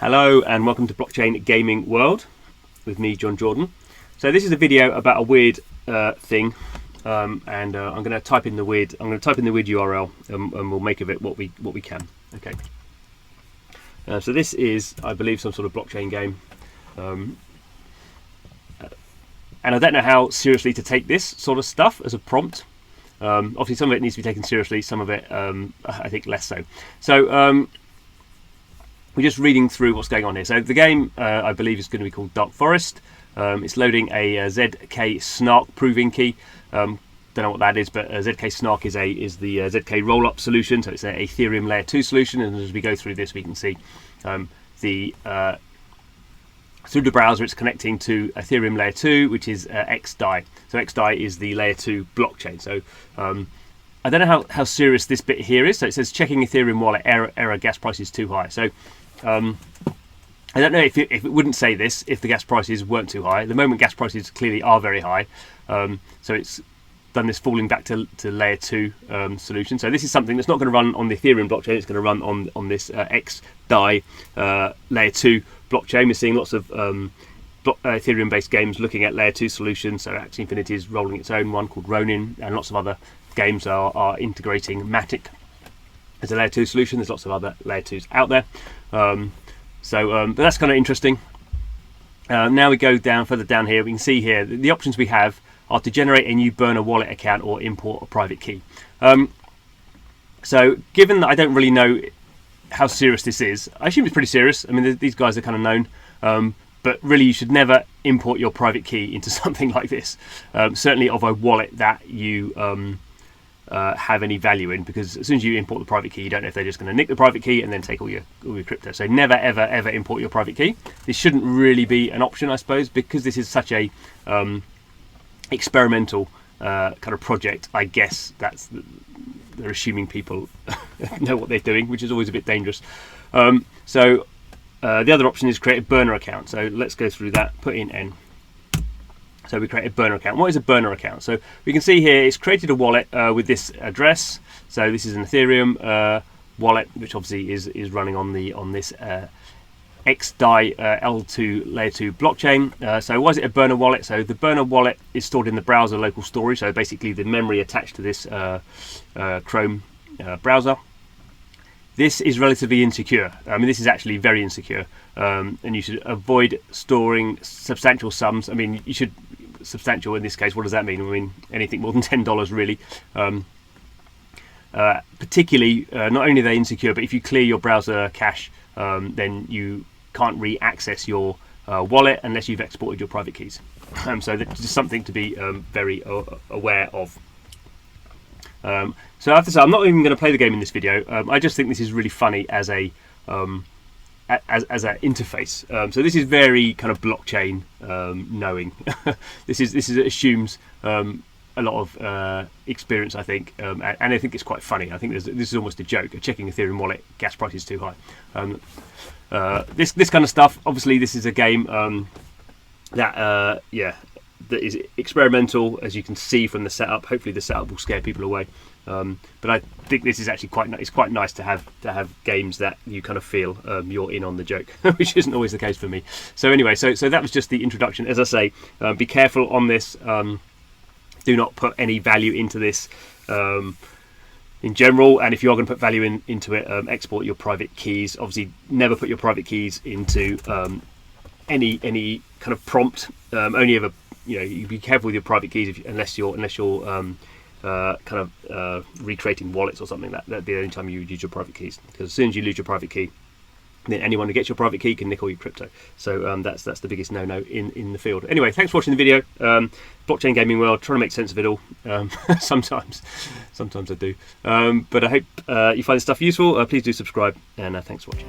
Hello and welcome to Blockchain Gaming World with me, John Jordan. So this is a video about a weird thing, and I'm going to type in the weird. URL, and we'll make of it what we can. Okay. So this is, I believe, some sort of blockchain game, and I don't know how seriously to take this sort of stuff as a prompt. Obviously, some of it needs to be taken seriously. Some of it, I think, less so. So. We're just reading through what's going on here. So the game, I believe, is going to be called Dark Forest. It's loading a ZK Snark proving key. Don't know what that is, but ZK Snark is the ZK rollup solution. So it's an Ethereum layer 2 solution. And as we go through this, we can see through the browser, it's connecting to Ethereum layer 2, which is XDAI. So XDAI is the layer 2 blockchain. So I don't know how serious this bit here is. So it says checking Ethereum wallet error gas price is too high. So I don't know if it wouldn't say this if the gas prices weren't too high. At the moment, gas prices clearly are very high. So it's done this falling back to layer 2 solution. So this is something that's not going to run on the Ethereum blockchain. It's going to run on this XDAI layer 2 blockchain. We're seeing lots of Ethereum-based games looking at layer 2 solutions. So Axie Infinity is rolling its own one called Ronin, and lots of other games are integrating Matic as a layer 2 solution. There's lots of other layer 2s out there. But that's kind of interesting. Now we go further down here. We can see here the options we have are to generate a new burner wallet account or import a private key. So given that I don't really know how serious this is, I assume it's pretty serious. I mean, these guys are kind of known. But really, you should never import your private key into something like this. Certainly of a wallet that you have any value in, because as soon as you import the private key, you don't know if they're just going to nick the private key and then take all your crypto. So never, ever import your private key. This shouldn't really be an option, I suppose, because this is such a experimental kind of project. I guess they're assuming people know what they're doing, which is always a bit dangerous. The other option is create a burner account. So let's go through that. Put in N. So we create a burner account. What is a burner account? So we can see here it's created a wallet with this address. So this is an Ethereum wallet, which obviously is running on this XDAI L2 layer 2 blockchain. So why is it a burner wallet? So the burner wallet is stored in the browser local storage. So basically the memory attached to this Chrome browser. This is relatively insecure. I mean, this is actually very insecure, and you should avoid storing substantial sums. I mean, you should substantial in this case. What does that mean? I mean, anything more than $10 really. Particularly, not only are they insecure, but if you clear your browser cache, then you can't re-access your wallet unless you've exported your private keys. So that's just something to be very aware of. So I have to say, I'm not even going to play the game in this video. I just think this is really funny as a interface. So this is very kind of blockchain knowing. this assumes a lot of experience, I think, and I think it's quite funny. I think this is almost a joke. Checking Ethereum wallet, gas price is too high. This kind of stuff. Obviously, this is a game that is experimental, as you can see from the setup. Hopefully the setup will scare people away, but I think this is actually quite nice to have games that you kind of feel you're in on the joke, which isn't always the case for me. So anyway, so that was just the introduction. As I say, be careful on this. Do not put any value into this in general, and if you are going to put value into it, export your private keys. Obviously never put your private keys into any kind of prompt. Only ever, you be careful with your private keys unless you're recreating wallets or something. That'd be the only time you would use your private keys, because as soon as you lose your private key, then anyone who gets your private key can nick all your crypto. So that's the biggest no-no in the field. Anyway, thanks for watching the video. Blockchain gaming world, trying to make sense of it all. Sometimes I do. But I hope you find this stuff useful. Please do subscribe, and thanks for watching.